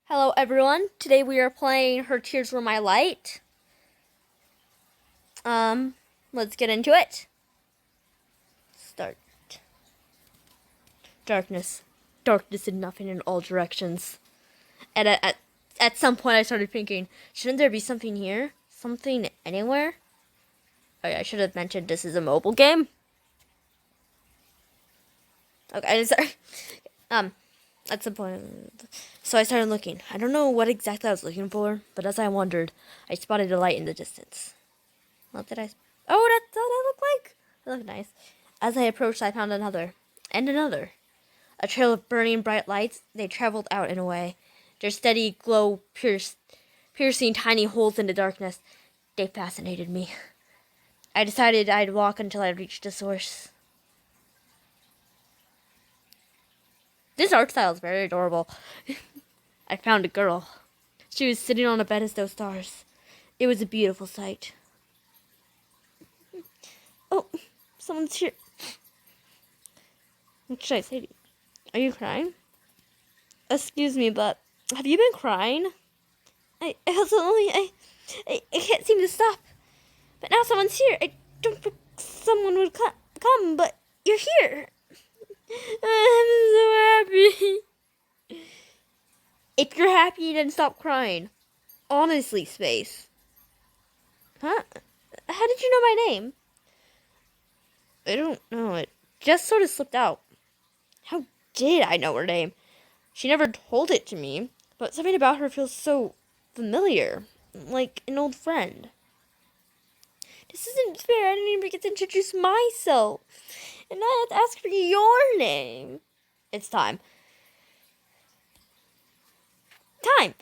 Hello everyone, today we are playing Her Tears Were My Light. Let's get into it. Start. Darkness. Darkness and nothing in all directions. And at some point I started thinking, shouldn't there be something here? Something anywhere? Oh yeah, I should have mentioned this is a mobile game. Okay, sorry. At some point, so I started looking. I don't know what exactly I was looking for, but as I wandered, I spotted a light in the distance. What did I? Oh, that's what I look like. It looked nice. As I approached, I found another, and another. A trail of burning bright lights. They traveled out and away. Their steady glow piercing tiny holes in the darkness. They fascinated me. I decided I'd walk until I reached the source. This art style is very adorable. I found a girl. She was sitting on a bed as those stars. It was a beautiful sight. Oh, someone's here. What should I say to you? Are you crying? Excuse me, but have you been crying? I can't seem to stop. But now someone's here. I don't think someone would come, but you're here. I'm so happy. If you're happy, then stop crying. Honestly, Space. Huh? How did you know my name? I don't know. It just sort of slipped out. How did I know her name? She never told it to me, but something about her feels so familiar, like an old friend. This isn't fair. I didn't even get to introduce myself. And I have to ask for your name. It's time. Time.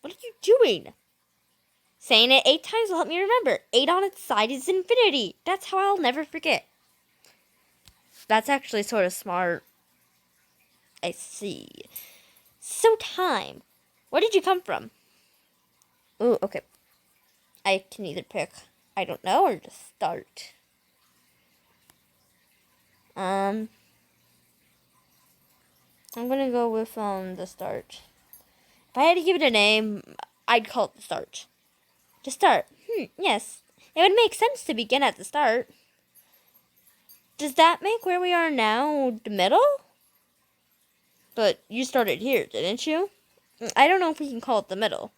What are you doing? Saying it 8 times will help me remember. 8 on its side is infinity. That's how I'll never forget. That's actually sort of smart. I see. So, time. Where did you come from? Ooh, okay. I can either pick I don't know or just start. I'm gonna go with the start. If I had to give it a name, I'd call it the start. The start. Yes. It would make sense to begin at the start. Does that make where we are now the middle? But you started here, didn't you? I don't know if we can call it the middle.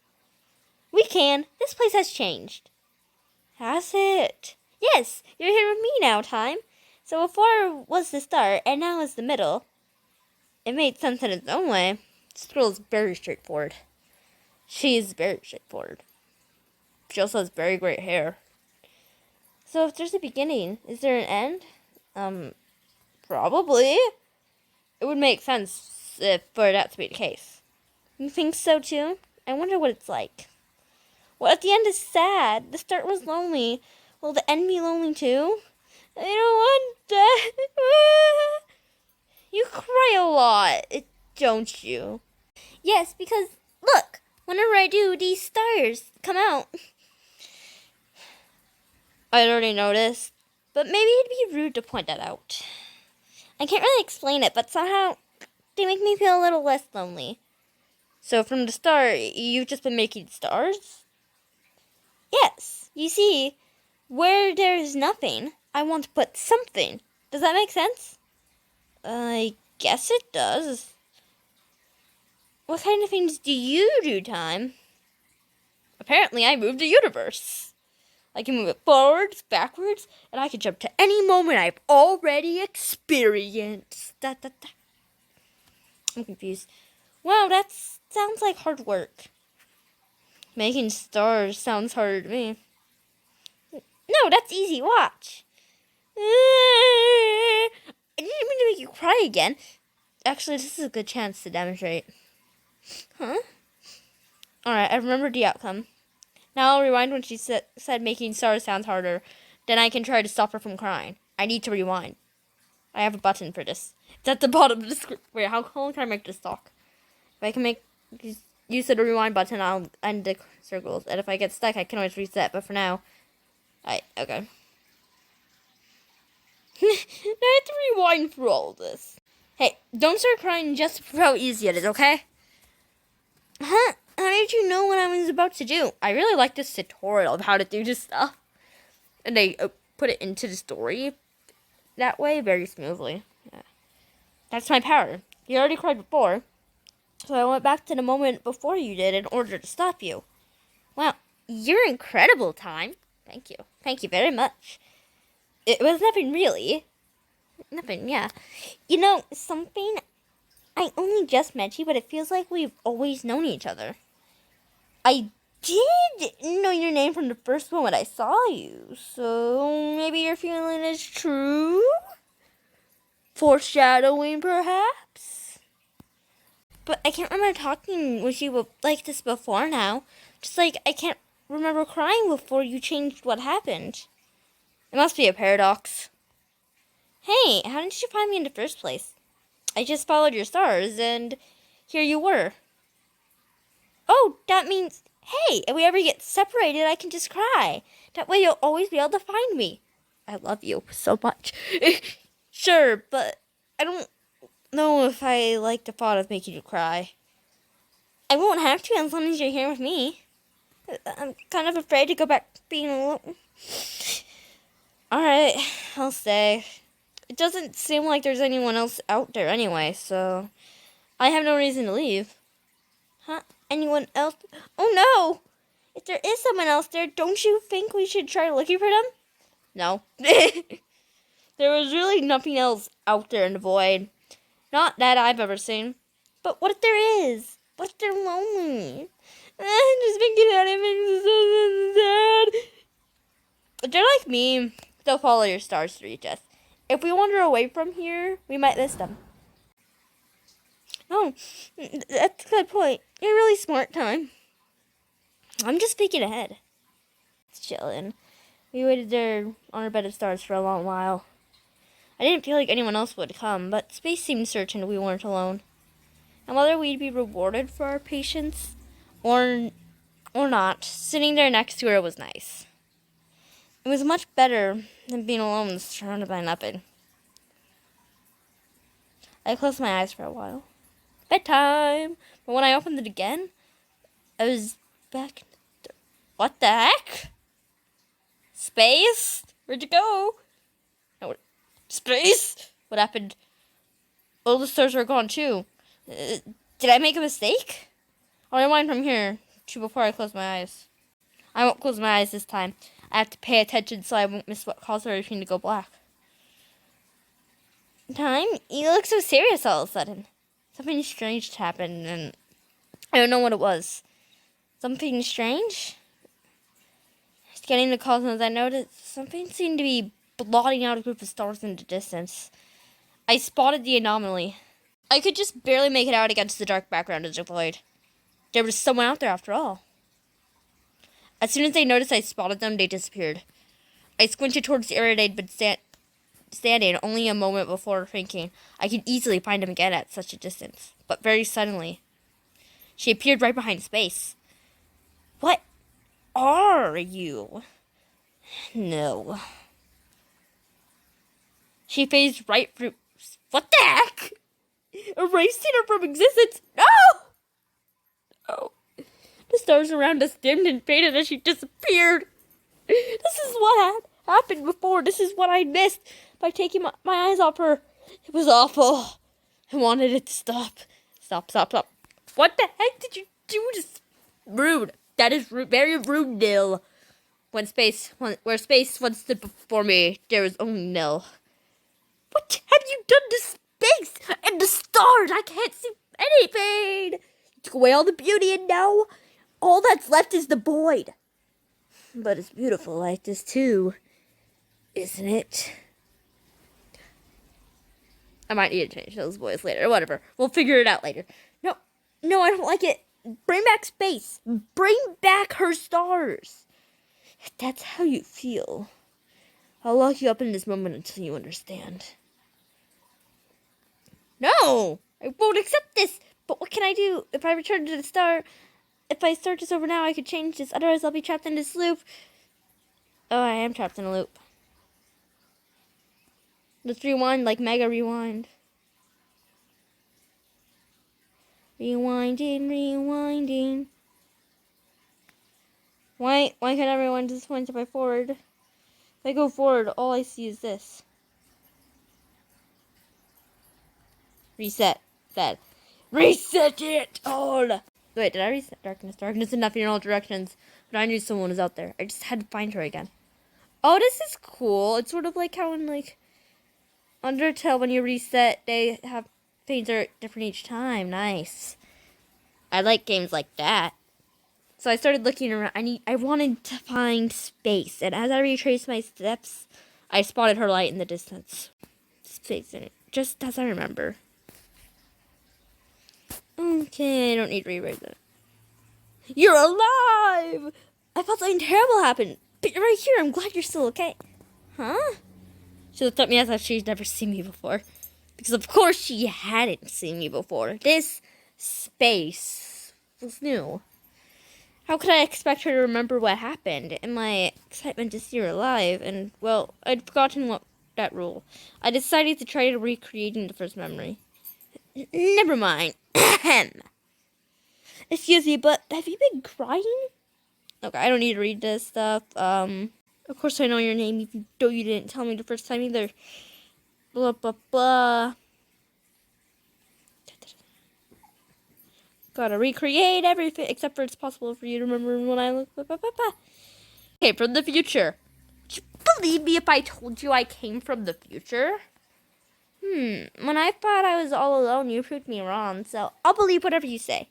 We can. This place has changed. Has it? Yes, you're here with me now, Time. So before was the start, and now is the middle. It made sense in its own way. This girl is very straightforward. She is very straightforward. She also has very great hair. So if there's a beginning, is there an end? Probably. It would make sense for that to be the case. You think so too? I wonder what it's like. What if the end is sad? The start was lonely. Will the end be lonely too? I don't want that. You cry a lot, don't you? Yes, because look, whenever I do, these stars come out. I already noticed, but maybe it'd be rude to point that out. I can't really explain it, but somehow they make me feel a little less lonely. So from the start, you've just been making stars? Yes. You see, where there is nothing, I want to put something. Does that make sense? I guess it does. What kind of things do you do, Time? Apparently, I move the universe. I can move it forwards, backwards, and I can jump to any moment I've already experienced. I'm confused. Wow, that sounds like hard work. Making stars sounds harder to me. No, that's easy. Watch. I didn't mean to make you cry again. Actually, this is a good chance to demonstrate. Huh? Alright, I remembered the outcome. Now I'll rewind when she said making stars sounds harder. Then I can try to stop her from crying. I need to rewind. I have a button for this. It's at the bottom of the screen. Wait, how long can I make this talk? If I can use the rewind button, I'll end the circles. And if I get stuck, I can always reset. But for now, okay. I have to rewind through all of this. Hey, don't start crying just for how easy it is, okay? Huh? How did you know what I was about to do? I really like this tutorial of how to do this stuff. And they put it into the story that way very smoothly. Yeah. That's my power. You already cried before, so I went back to the moment before you did in order to stop you. Wow, you're incredible, Time. Thank you. Thank you very much. It was nothing really. Nothing, yeah. You know, something, I only just met you, but it feels like we've always known each other. I did know your name from the first moment I saw you, so maybe your feeling is true? Foreshadowing, perhaps? But I can't remember talking with you like this before now. Just like I can't remember crying before you changed what happened. It must be a paradox. Hey, how did you find me in the first place? I just followed your stars, and here you were. Oh, that means, hey, if we ever get separated, I can just cry. That way you'll always be able to find me. I love you so much. Sure, but I don't know if I like the thought of making you cry. I won't have to as long as you're here with me. I'm kind of afraid to go back to being alone. Alright, I'll stay. It doesn't seem like there's anyone else out there anyway, so I have no reason to leave. Huh? Anyone else? Oh no! If there is someone else there, don't you think we should try looking for them? No. There was really nothing else out there in the void. Not that I've ever seen. But what if there is? What if they're lonely? I'm just thinking about it makes me so sad. If they're like me, they'll follow your stars to reach us. If we wander away from here, we might miss them. Oh, that's a good point. You're really smart, Time. I'm just thinking ahead. It's chillin'. We waited there on our bed of stars for a long while. I didn't feel like anyone else would come, but space seemed certain we weren't alone. And whether we'd be rewarded for our patience or not, sitting there next to her was nice. It was much better than being alone surrounded by nothing. I closed my eyes for a while. Bedtime! But when I opened it again, I was back. What the heck? Space? Where'd you go? No, space? What happened? All the stars are gone too. Did I make a mistake? I'll rewind from here to before I close my eyes. I won't close my eyes this time. I have to pay attention so I won't miss what caused everything to go black. Time? You look so serious all of a sudden. Something strange happened, and I don't know what it was. Something strange? Scanning the cosmos, I noticed something seemed to be blotting out a group of stars in the distance. I spotted the anomaly. I could just barely make it out against the dark background of the void. There was someone out there after all. As soon as they noticed I spotted them, they disappeared. I squinted towards the area they'd been standing only a moment before, thinking I could easily find them again at such a distance. But very suddenly, she appeared right behind Space. What are you? No. She phased right through. What the heck? Erasing her from existence? No! Oh. The stars around us dimmed and faded as she disappeared. This is what happened before. This is what I missed by taking my eyes off her. It was awful. I wanted it to stop. Stop. What the heck did you do? Just rude. That is rude. Very rude, Nil. Where space once stood before me, there was only Nil. What have you done to space and the stars? I can't see anything. You took away all the beauty, and now all that's left is the void. But it's beautiful like this too, isn't it? I might need to change those voices later. Whatever. We'll figure it out later. No, I don't like it. Bring back space. Bring back her stars. If that's how you feel, I'll lock you up in this moment until you understand. No! I won't accept this! But what can I do? If I return to the star, if I start this over now, I could change this. Otherwise, I'll be trapped in this loop. Oh, I am trapped in a loop. Let's rewind like Mega Rewind. Rewinding, rewinding. Why can everyone just point if I forward? If I go forward, all I see is this. Reset. That. Reset it all! Wait, did I reset darkness? Darkness enough in all directions. But I knew someone was out there. I just had to find her again. Oh, this is cool. It's sort of like how in, like, Undertale, when you reset, they have things are different each time. Nice. I like games like that. So I started looking around. I wanted to find space, and as I retraced my steps, I spotted her light in the distance. Space in it, just as I remember. Okay, I don't need to rewrite that. You're alive! I thought something terrible happened, but you're right here. I'm glad you're still okay. Huh? She looked at me as if she'd never seen me before. Because of course she hadn't seen me before. This space was new. How could I expect her to remember what happened? In my excitement to see her alive, and, well, I'd forgotten that rule. I decided to try to recreating the first memory. Never mind. Excuse me, but have you been crying? Okay, I don't need to read this stuff. Of course I know your name, even though you didn't tell me the first time either. Blah, blah, blah. Gotta recreate everything, except for it's possible for you to remember when I look. Blah, blah, blah, blah. Okay, from the future. Would you believe me if I told you I came from the future? When I thought I was all alone, you proved me wrong, so I'll believe whatever you say.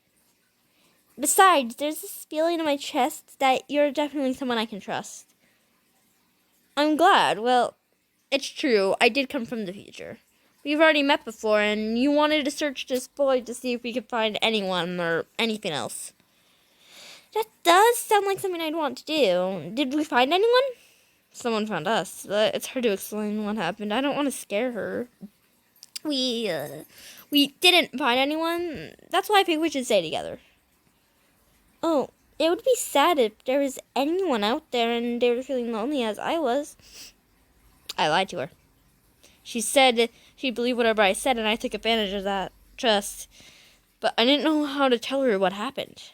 Besides, there's this feeling in my chest that you're definitely someone I can trust. I'm glad. Well, it's true. I did come from the future. We've already met before, and you wanted to search this void to see if we could find anyone or anything else. That does sound like something I'd want to do. Did we find anyone? Someone found us, but it's hard to explain what happened. I don't want to scare her. We didn't find anyone. That's why I think we should stay together. Oh, it would be sad if there was anyone out there and they were feeling lonely as I was. I lied to her. She said she'd believe whatever I said, and I took advantage of that trust. But I didn't know how to tell her what happened.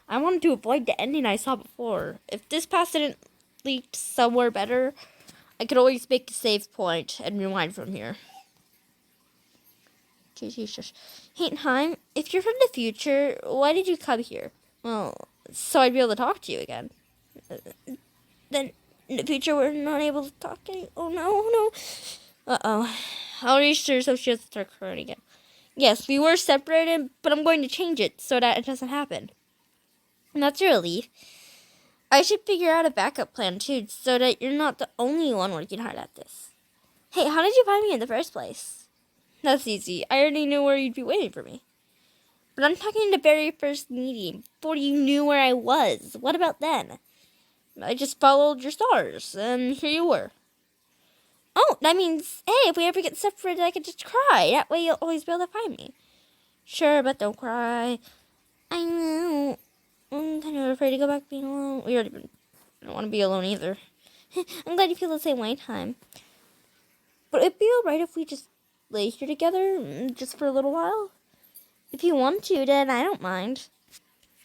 I wanted to avoid the ending I saw before. If this path didn't lead somewhere better, I could always make a save point and rewind from here. Hey, Heim, if you're from the future, why did you come here? Well, so I'd be able to talk to you again. Then, in the future, we're not able to talk to Oh, no. Uh-oh. I'll reach her so she doesn't start crying again. Yes, we were separated, but I'm going to change it so that it doesn't happen. And that's a relief. I should figure out a backup plan, too, so that you're not the only one working hard at this. Hey, how did you find me in the first place? That's easy. I already knew where you'd be waiting for me. But I'm talking the very first meeting, before you knew where I was. What about then? I just followed your stars, and here you were. Oh, that means, hey, if we ever get separated, I could just cry. That way you'll always be able to find me. Sure, but don't cry. I know. I'm kind of afraid to go back being alone. I don't want to be alone either. I'm glad you feel the same way, Time. But it'd be alright if we just lay here together, just for a little while. If you want to, then I don't mind.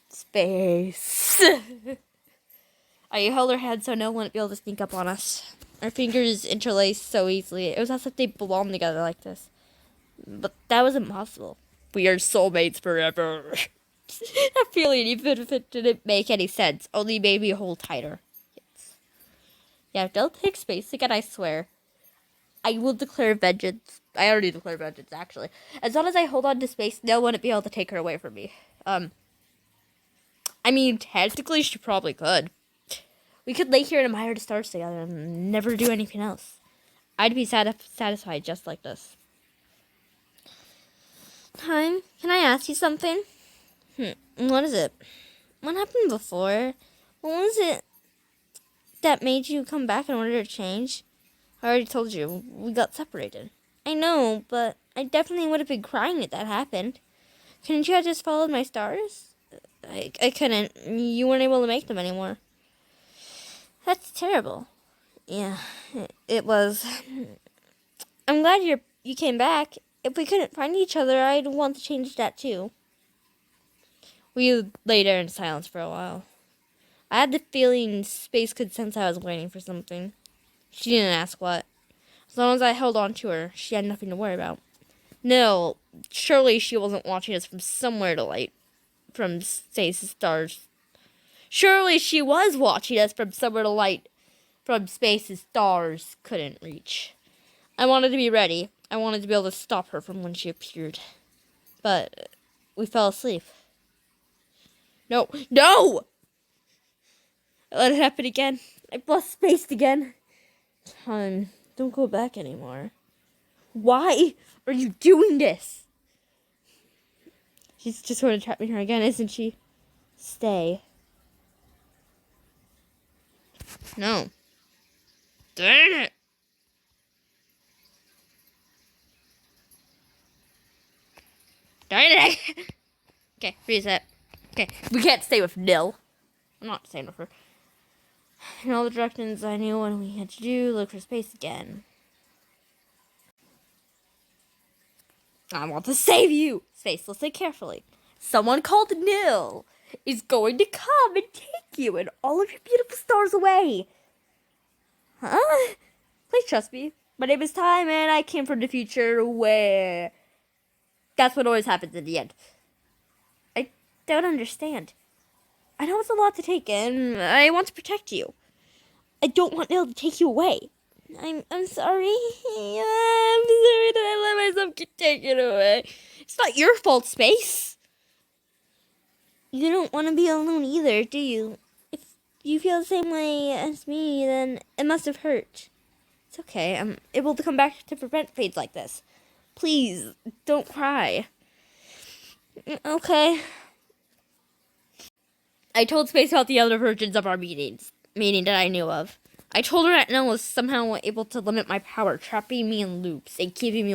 Space. I held her hand so no one would be able to sneak up on us. Our fingers interlaced so easily. It was as if they belonged together like this. But that was impossible. We are soulmates forever. That feeling, even if it didn't make any sense, only made me hold tighter. Yes. Yeah, don't take space again, I swear. I will declare vengeance. I already declared vengeance, actually. As long as I hold on to space, no one would be able to take her away from me. I mean, technically, she probably could. We could lay here and admire the stars together and never do anything else. I'd be satisfied just like this. Time, can I ask you something? What is it? What happened before? What was it that made you come back in order to change? I already told you, we got separated. I know, but I definitely would have been crying if that happened. Couldn't you have just followed my stars? I couldn't. You weren't able to make them anymore. That's terrible. Yeah, it was. I'm glad you came back. If we couldn't find each other, I'd want to change that too. We lay there in silence for a while. I had the feeling Space could sense I was waiting for something. She didn't ask what. As long as I held on to her, she had nothing to worry about. No, surely she wasn't watching us from somewhere to light. From Space's stars. Surely she was watching us from somewhere to light. From Space's stars couldn't reach. I wanted to be ready. I wanted to be able to stop her from when she appeared. But we fell asleep. No! No! I let it happen again. I lost Space again. Time, don't go back anymore. Why are you doing this? She's just going to trap me here again, isn't she? Stay. No. Darn it. Darn it. Okay, reset. Okay, we can't stay with Nil. I'm not staying with her. In all the directions I knew what we had to do, look for Space again. I want to save you! Space, listen carefully. Someone called Nil is going to come and take you and all of your beautiful stars away. Huh? Please trust me. My name is Time and I came from the future where... That's what always happens in the end. I don't understand. I know it's a lot to take in. I want to protect you. I don't want Nil to take you away. I'm sorry. I'm sorry that I let myself get taken away. It's not your fault, Space. You don't want to be alone either, do you? If you feel the same way as me, then it must have hurt. It's okay. I'm able to come back to prevent fates like this. Please, don't cry. Okay. I told Space about the other versions of our meeting that I knew of. I told her that Nell was somehow able to limit my power, trapping me in loops and keeping me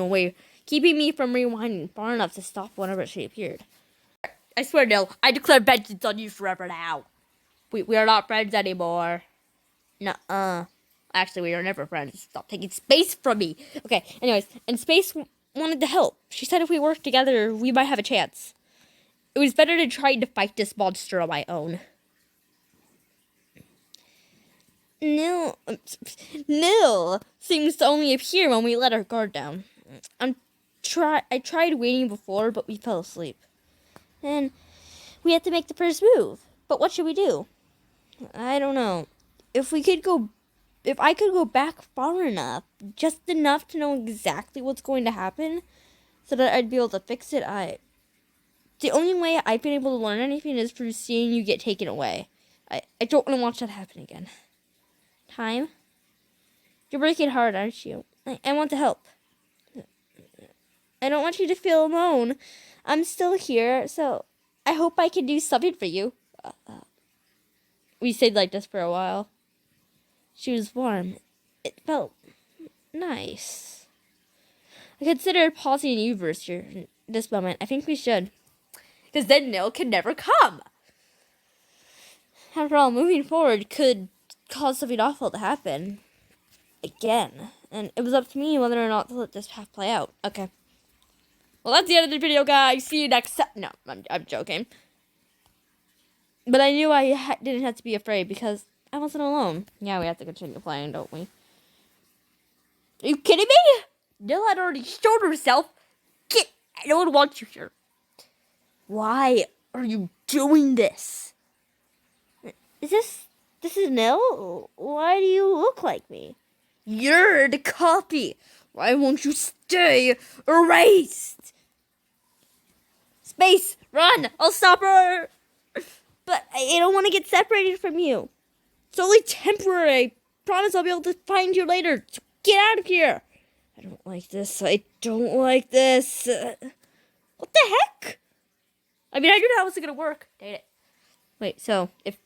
from rewinding far enough to stop whenever she appeared. I swear, Nell, I declare vengeance on you forever now. We are not friends anymore. Nuh-uh. Actually, we are never friends. Stop taking Space from me. Okay, anyways, and Space wanted to help. She said if we worked together, we might have a chance. It was better than trying to fight this monster on my own. Nil seems to only appear when we let our guard down. I tried waiting before, but we fell asleep. And we had to make the first move. But what should we do? I don't know. If I could go back far enough, just enough to know exactly what's going to happen, so that I'd be able to fix it, the only way I've been able to learn anything is through seeing you get taken away. I don't want to watch that happen again. Time? You're working hard, aren't you? I want to help. I don't want you to feel alone. I'm still here, so I hope I can do something for you. We stayed like this for a while. She was warm. It felt nice. I considered pausing the universe here in this moment. I think we should. Because then Nil can never come. After all, moving forward could cause something awful to happen. Again. And it was up to me whether or not to let this path play out. Okay. Well, that's the end of the video, guys. See you next time. No, I'm joking. But I knew I didn't have to be afraid because I wasn't alone. Yeah, we have to continue playing, don't we? Are you kidding me? Nil had already showed herself. No one wants you here. Why are you doing this? This is Nil? Why do you look like me? You're the copy. Why won't you stay erased? Space, run! I'll stop her! But I don't want to get separated from you. It's only temporary. I promise I'll be able to find you later. So get out of here. I don't like this. I don't like this. What the heck? I mean, I knew that wasn't going to work. Dang it. Wait, so if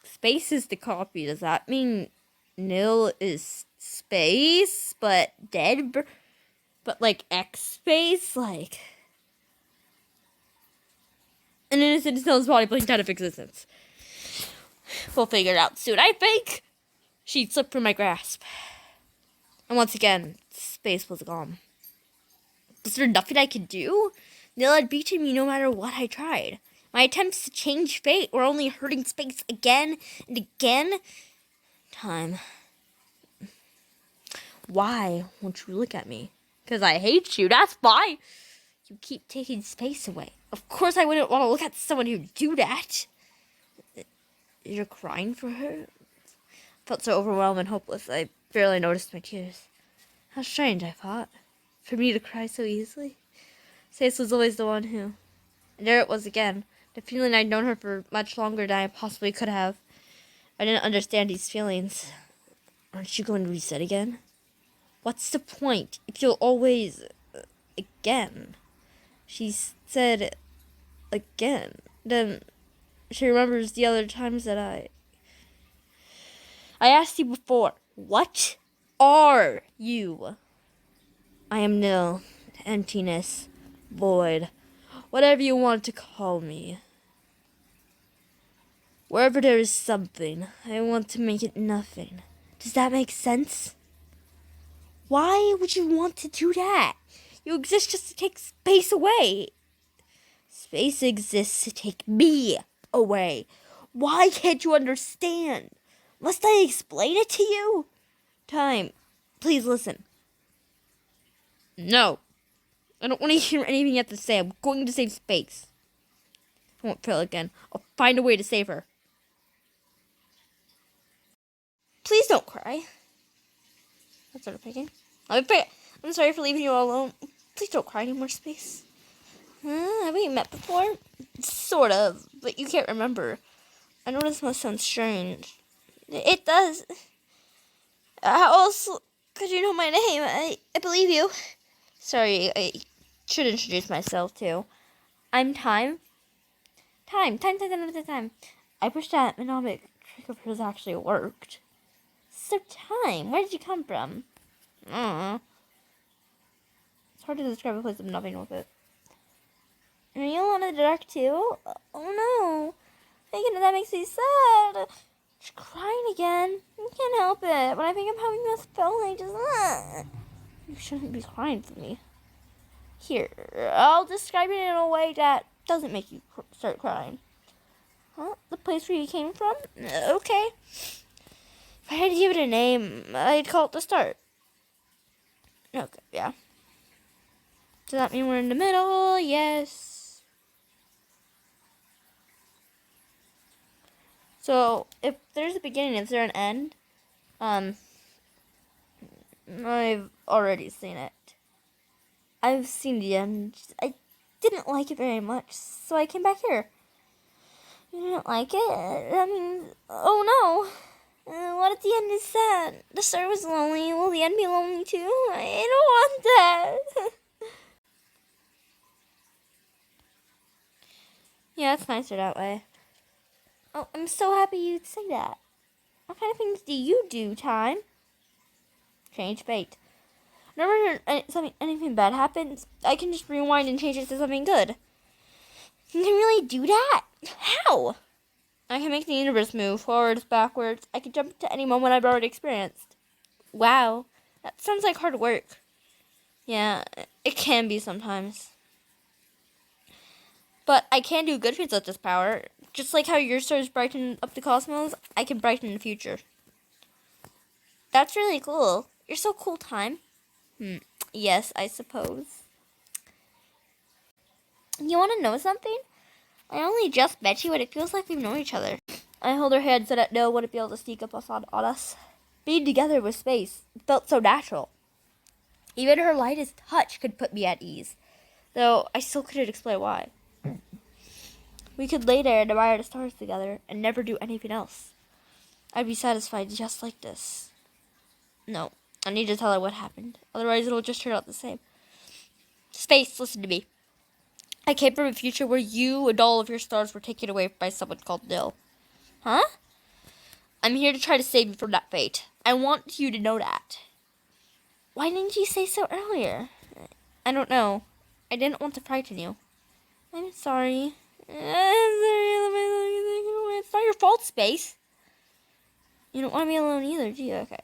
Space is the copy, does that mean Nil is Space, but dead? But like X Space? Like... an innocent Nil's body blinked out of existence. We'll figure it out soon, I think. She slipped from my grasp. And once again, Space was gone. Was there nothing I could do? Nil had beaten me no matter what I tried. My attempts to change fate were only hurting space again and again. Time. Why won't you look at me? Because I hate you, that's why. You keep taking space away. Of course I wouldn't want to look at someone who'd do that. You're crying for her? Felt so overwhelmed and hopeless, I barely noticed my tears. How strange, I thought, for me to cry so easily. Stace was always the one who... And there it was again, the feeling I'd known her for much longer than I possibly could have. I didn't understand these feelings. Aren't you going to reset again? What's the point if you'll always... again? She said... again. Then she remembers the other times that I asked you before, what are you? I am nil, emptiness, void, whatever you want to call me. Wherever there is something, I want to make it nothing. Does that make sense? Why would you want to do that? You exist just to take space away. Space exists to take me away. Why can't you understand? Must I explain it to you? Time, please listen. No. I don't want to hear anything you have to say. I'm going to save space. I won't fail again. I'll find a way to save her. Please don't cry. That's sort of picking. I'm sorry for leaving you all alone. Please don't cry anymore, Space. Have we met before? Sort of, but you can't remember. I know this must sound strange. It does. How else could you know my name? I believe you. Sorry, I should introduce myself too. I'm Time. Time. I wish that mnemonic trick of hers actually worked. So Time, where did you come from? It's hard to describe a place of nothing with it. Are you alone in the dark too? Oh no. Thinking of that makes me sad. She's crying again. I can't help it. When I think of having this feeling, just... You shouldn't be crying for me. Here, I'll describe it in a way that doesn't make you start crying. Huh? The place where you came from? Okay. If I had to give it a name, I'd call it the start. Okay, yeah. Does that mean we're in the middle? Yes. So, if there's a beginning, is there an end? I've already seen it. I've seen the end. I didn't like it very much, so I came back here. You didn't like it? I mean, oh no. What if the end is sad? The start was lonely. Will the end be lonely too? I don't want that. Yeah, it's nicer that way. Oh, I'm so happy you'd say that. What kind of things do you do, Time? Change fate. Whenever anything bad happens, I can just rewind and change it to something good. You can really do that? How? I can make the universe move forwards, backwards. I can jump to any moment I've already experienced. Wow, that sounds like hard work. Yeah, it can be sometimes. But I can do good things with this power. Just like how your stars brighten up the cosmos, I can brighten the future. That's really cool. You're so cool, Time. Yes, I suppose. You want to know something? I only just met you and it feels like we've known each other. I held her hand so that no one wouldn't be able to sneak up on us. Being together with Space felt so natural. Even her lightest touch could put me at ease, though I still couldn't explain why. We could lay there and admire the stars together and never do anything else. I'd be satisfied just like this. No, I need to tell her what happened. Otherwise, it'll just turn out the same. Space, listen to me. I came from a future where you and all of your stars were taken away by someone called Nil. Huh? I'm here to try to save you from that fate. I want you to know that. Why didn't you say so earlier? I don't know. I didn't want to frighten you. I'm sorry. It's not your fault, Space. You don't want to be alone either, do you? Okay.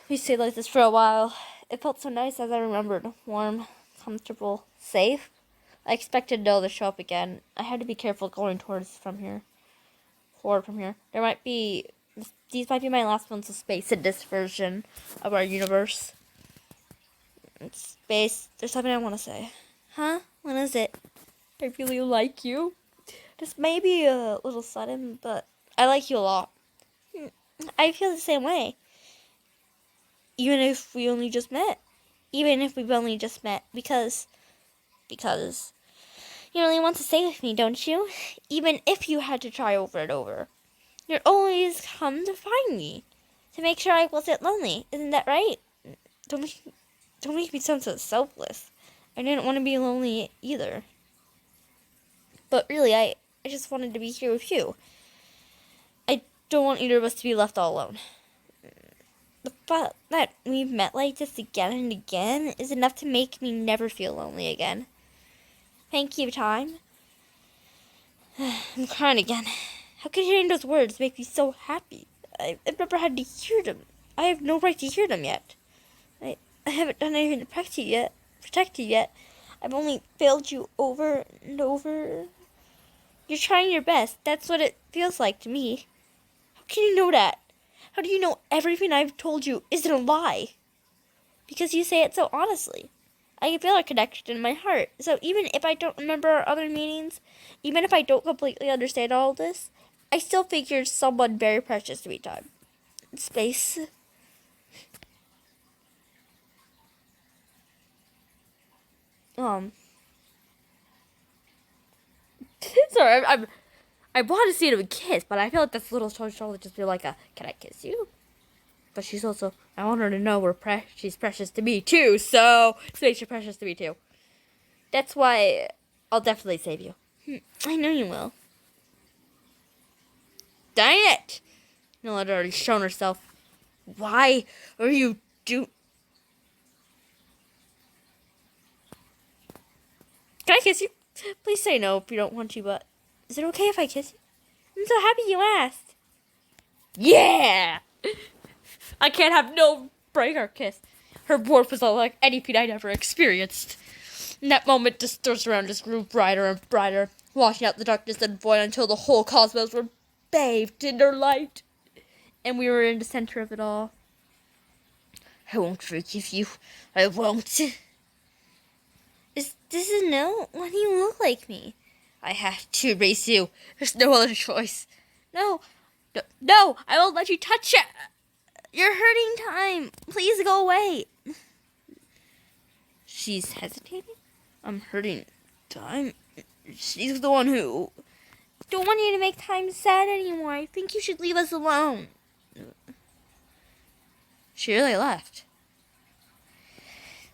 We stayed like this for a while. It felt so nice as I remembered. Warm, comfortable, safe. I expected Noah to show up again. I had to be careful going forward from here. There might be... These might be my last ones of space in this version of our universe. Space, there's something I want to say. Huh? What is it? I really like you. This may be a little sudden, but I like you a lot. I feel the same way. Even if we only just met. Because you really want to stay with me, don't you? Even if you had to try over and over. You'd always come to find me. To make sure I wasn't lonely. Isn't that right? Don't make me sound so selfless. I didn't want to be lonely either. But really, I just wanted to be here with you. I don't want either of us to be left all alone. The fact that we've met like this again and again is enough to make me never feel lonely again. Thank you, time. I'm crying again. How could hearing those words make me so happy? I've never had to hear them. I have no right to hear them yet. I haven't done anything to protect you yet. I've only failed you over and over. You're trying your best. That's what it feels like to me. How can you know that? How do you know everything I've told you isn't a lie? Because you say it so honestly. I can feel our connection in my heart. So even if I don't remember our other meetings, even if I don't completely understand all of this, I still think you're someone very precious to me, time. Space. Sorry, I want to see them kiss, but I feel like this little Charlotte would just be like, can I kiss you? But she's also, I want her to know she's precious to me too, so Space, you're precious to me too. That's why I'll definitely save you. I know you will. Dang it! Noah had already shown herself. Why are you Can I kiss you? Please say no if you don't want to, but is it okay if I kiss you? I'm so happy you asked. Yeah! I can't have no break or kiss. Her warmth was unlike anything I'd ever experienced. In that moment, the stars around us grew brighter and brighter, washing out the darkness and void until the whole cosmos were bathed in their light. And we were in the center of it all. I won't forgive you. I won't. This is no. Why do you look like me? I have to erase you. There's no other choice. No, I won't let you touch it. You're hurting time. Please go away. She's hesitating. I'm hurting time. She's the one who... Don't want you to make time sad anymore. I think you should leave us alone. She really left.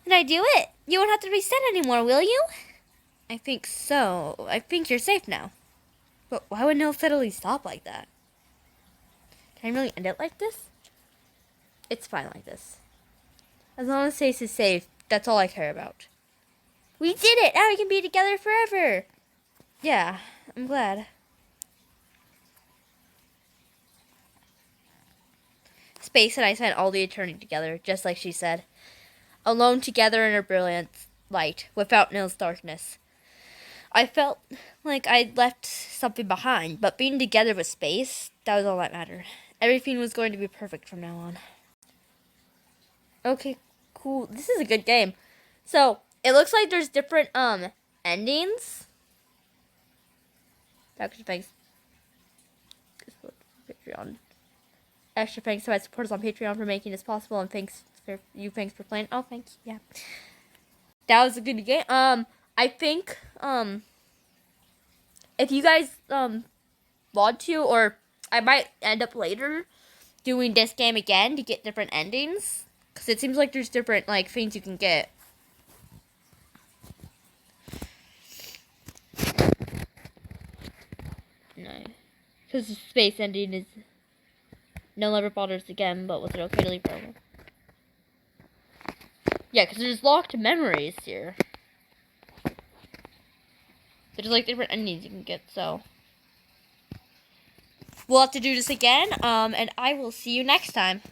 Did I do it? You won't have to reset anymore, will you? I think so. I think you're safe now. But why would Noah suddenly stop like that? Can I really end it like this? It's fine like this. As long as Stace is safe, that's all I care about. We did it! Now we can be together forever! Yeah, I'm glad. Space and I spent all the eternity together, just like she said. Alone together in her brilliant light, without Nill's darkness. I felt like I'd left something behind, but being together with Space, that was all that mattered. Everything was going to be perfect from now on. Okay, cool. This is a good game. So, it looks like there's different, endings. Extra thanks. Patreon. Extra thanks to my supporters on Patreon for making this possible, and thanks for playing. Oh, thank you. Yeah. That was a good game. I think, if you guys, want to, or I might end up later doing this game again to get different endings. Because it seems like there's different, like, things you can get. No. Because the space ending is... No never bothers again, but was it okay to leave her? Yeah, because there's locked memories here. There's, like, different endings you can get, so... We'll have to do this again, and I will see you next time.